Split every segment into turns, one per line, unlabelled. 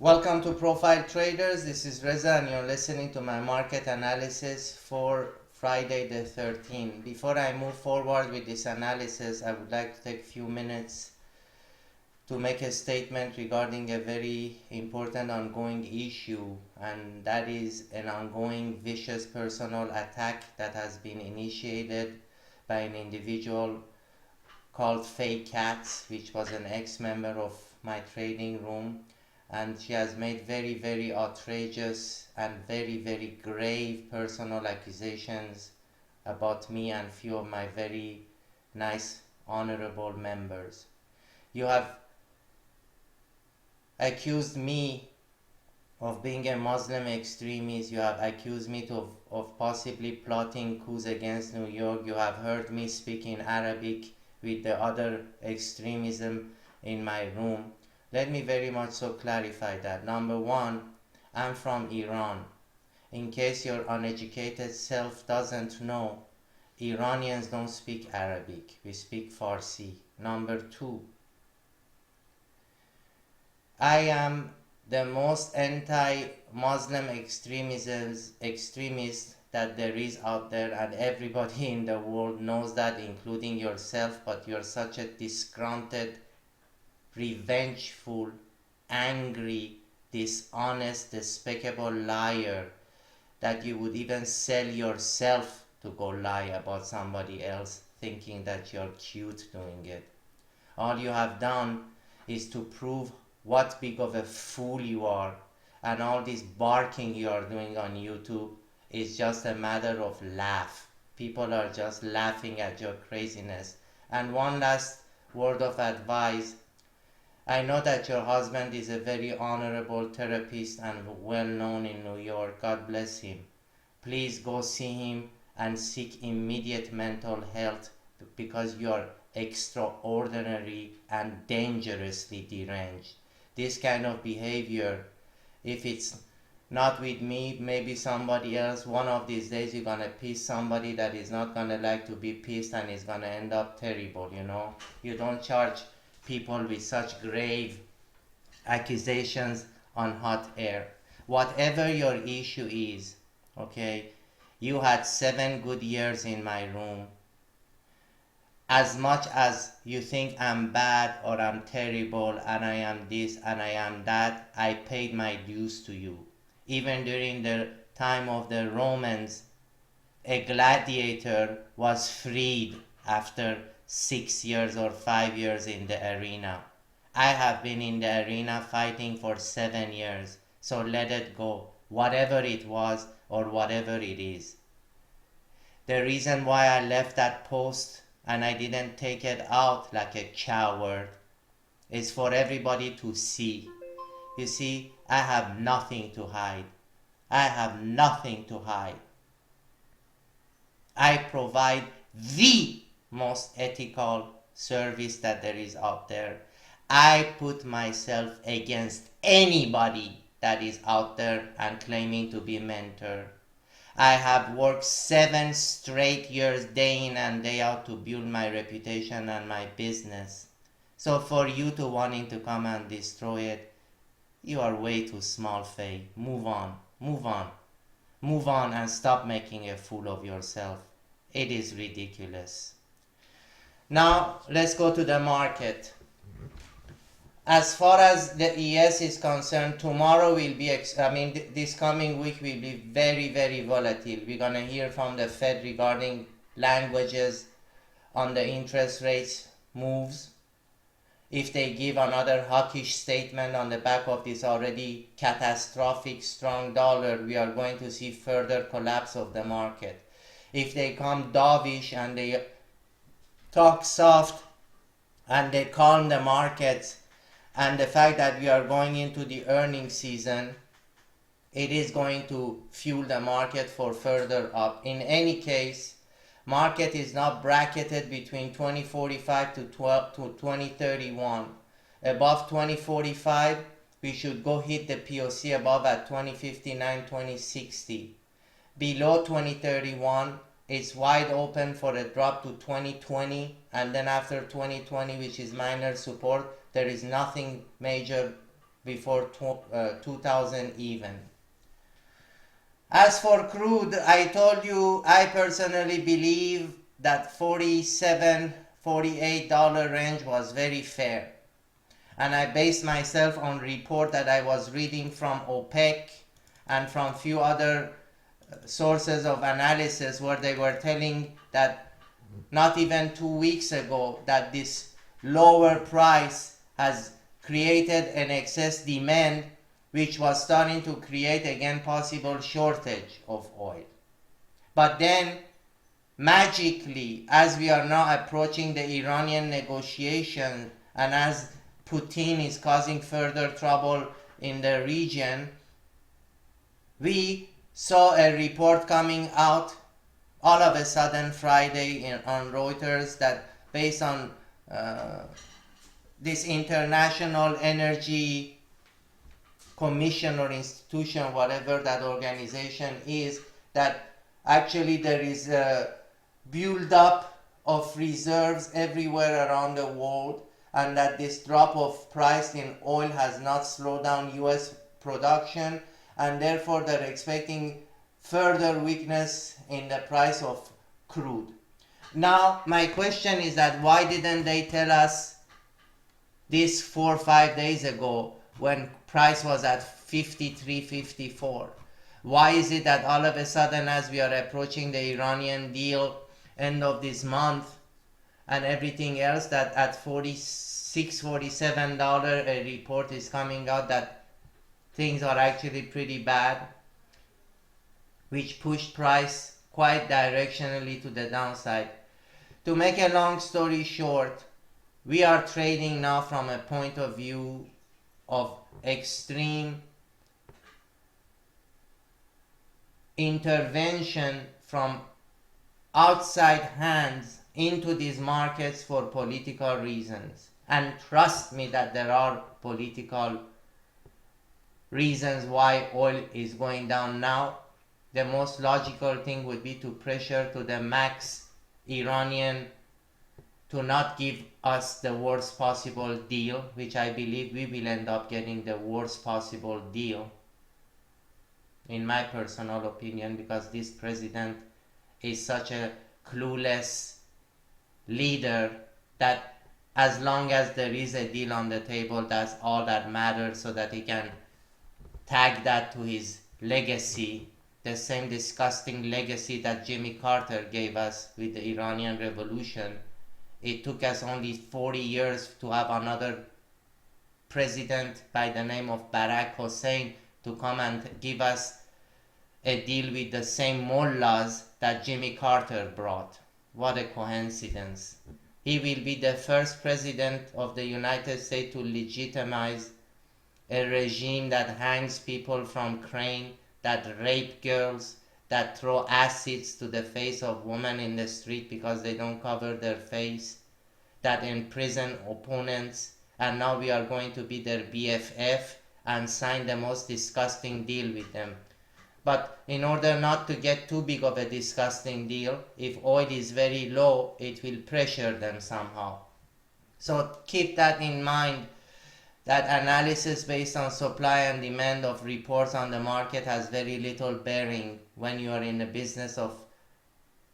Welcome to Profiletraders. This is Reza and you're listening to my market analysis for Friday the 13th. Before I move forward with this analysis, I would like to take a few minutes to make a statement regarding a very important ongoing issue, and that is an ongoing vicious personal attack that has been initiated by an individual called Fake Cats, which was an ex-member of my trading room. And she has made very outrageous and very grave personal accusations about me and few of my very nice honorable members. You have accused me of being a Muslim extremist. You have accused me of possibly plotting coups against New York. You have heard me speak in Arabic with the other extremism in my room. Let me very much so clarify that. Number one, I'm from Iran. In case your uneducated self doesn't know, Iranians don't speak Arabic. We speak Farsi. Number two, I am the most anti-Muslim extremist that there is out there, and everybody in the world knows that, including yourself, but you're such a disgruntled, revengeful, angry, dishonest, despicable liar that you would even sell yourself to go lie about somebody else, thinking that you're cute doing it. All you have done is to prove what big of a fool you are, and all this barking you are doing on YouTube is just a matter of laugh. People are just laughing at your craziness. And one last word of advice. I know that your husband is a very honorable therapist and well known in New York. God bless him. Please go see him and seek immediate mental health, because you are extraordinary and dangerously deranged. This kind of behavior, if it's not with me, maybe somebody else, one of these days you're gonna piss somebody that is not gonna like to be pissed, and it's gonna end up terrible, you know. You don't charge people with such grave accusations on hot air. Whatever your issue is, okay, you had 7 good years in my room. As much as you think I'm bad or I'm terrible and I am this and I am that, I paid my dues to you. Even during the time of the Romans, a gladiator was freed after 6 years or 5 years in the arena. I have been in the arena fighting for 7 years, so let it go, whatever it was or whatever it is. The reason why I left that post and I didn't take it out like a coward is for everybody to see. You see, I have nothing to hide. I have nothing to hide. I provide the most ethical service that there is out there. I put myself against anybody that is out there and claiming to be mentor. I have worked 7 straight years day in and day out to build my reputation and my business. So for you to wanting to come and destroy it, you are way too small, Faye. Move on and stop making a fool of yourself. It is ridiculous. Now let's go to the market. As far as the ES is concerned, tomorrow will be, this coming week will be very volatile. We're gonna hear from the Fed regarding languages on the interest rates moves. If they give another hawkish statement on the back of this already catastrophic strong dollar, we are going to see further collapse of the market. If they come dovish and they talk soft and they calm the markets, and the fact that we are going into the earnings season, it is going to fuel the market for further up. In any case, market is now bracketed between 2045 to 2031. Above 2045, we should go hit the POC above at 2059, 2060. Below 2031, it's wide open for a drop to 2020, and then after 2020, which is minor support, there is nothing major before 2000 even. As for crude, I told you I personally believe that $47, $48 range was very fair. And I based myself on report that I was reading from OPEC and from few other sources of analysis where they were telling that not even 2 weeks ago that this lower price has created an excess demand which was starting to create again possible shortage of oil. But then magically, as we are now approaching the Iranian negotiation and as Putin is causing further trouble in the region, we saw a report coming out all of a sudden Friday on Reuters that based on this International Energy Commission or institution, whatever that organization is, that actually there is a build-up of reserves everywhere around the world, and that this drop of price in oil has not slowed down US production, and therefore they're expecting further weakness in the price of crude. Now my question is that why didn't they tell us this 4 or 5 days ago when price was at 53, 54? Why is it that all of a sudden, as we are approaching the Iranian deal end of this month and everything else, that at $46, $47 a report is coming out that things are actually pretty bad, which pushed price quite directionally to the downside? To make a long story short, we are trading now from a point of view of extreme intervention from outside hands into these markets for political reasons. And trust me that there are political reasons why oil is going down now. The most logical thing would be to pressure to the max Iranian to not give us the worst possible deal, which I believe we will end up getting the worst possible deal, in my personal opinion, because this president is such a clueless leader that as long as there is a deal on the table, that's all that matters, so that he can tag that to his legacy, the same disgusting legacy that Jimmy Carter gave us with the Iranian Revolution. It took us only 40 years to have another president by the name of Barack Hussein to come and give us a deal with the same mullahs that Jimmy Carter brought. What a coincidence. He will be the first president of the United States to legitimize a regime that hangs people from crane, that rape girls, that throw acids to the face of women in the street because they don't cover their face, that imprison opponents, and now we are going to be their BFF and sign the most disgusting deal with them. But in order not to get too big of a disgusting deal, if oil is very low, it will pressure them somehow. So keep that in mind, that analysis based on supply and demand of reports on the market has very little bearing when you are in the business of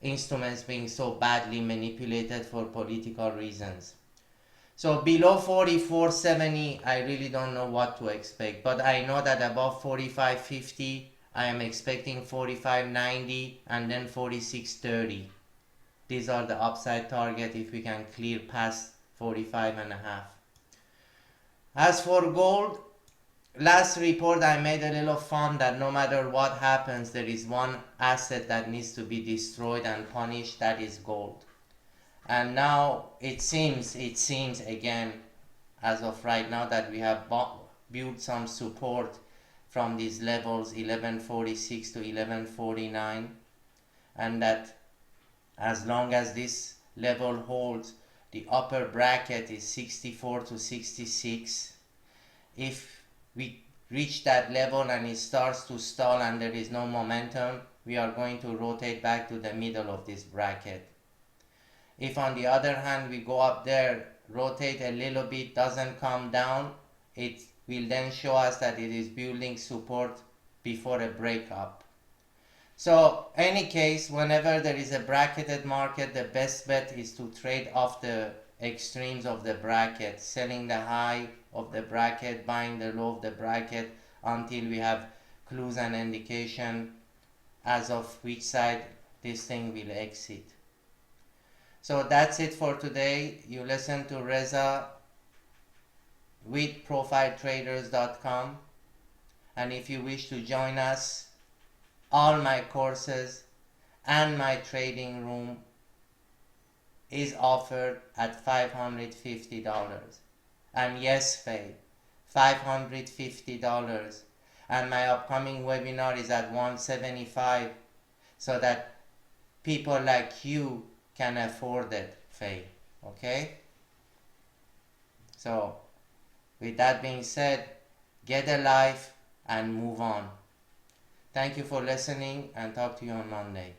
instruments being so badly manipulated for political reasons. So below 44.70, I really don't know what to expect, but I know that above 45.50, I am expecting 45.90 and then 46.30. These are the upside target if we can clear past 45.5. As for gold, last report I made a little fun that no matter what happens, there is one asset that needs to be destroyed and punished, that is gold. And now it seems again, as of right now, that we have built some support from these levels 1146 to 1149, and that as long as this level holds, the upper bracket is 64 to 66. If we reach that level and it starts to stall and there is no momentum, we are going to rotate back to the middle of this bracket. If on the other hand we go up there, rotate a little bit, doesn't come down, it will then show us that it is building support before a breakup. So any case, whenever there is a bracketed market, the best bet is to trade off the extremes of the bracket, selling the high of the bracket, buying the low of the bracket, until we have clues and indication as of which side this thing will exit. So that's it for today. You listen to Reza with Profiletraders.com, and if you wish to join us, all my courses and my trading room is offered at $550. And yes, Faye, $550. And my upcoming webinar is at $175, so that people like you can afford it, Faye. Okay? So, with that being said, get a life and move on. Thank you for listening, and talk to you on Monday.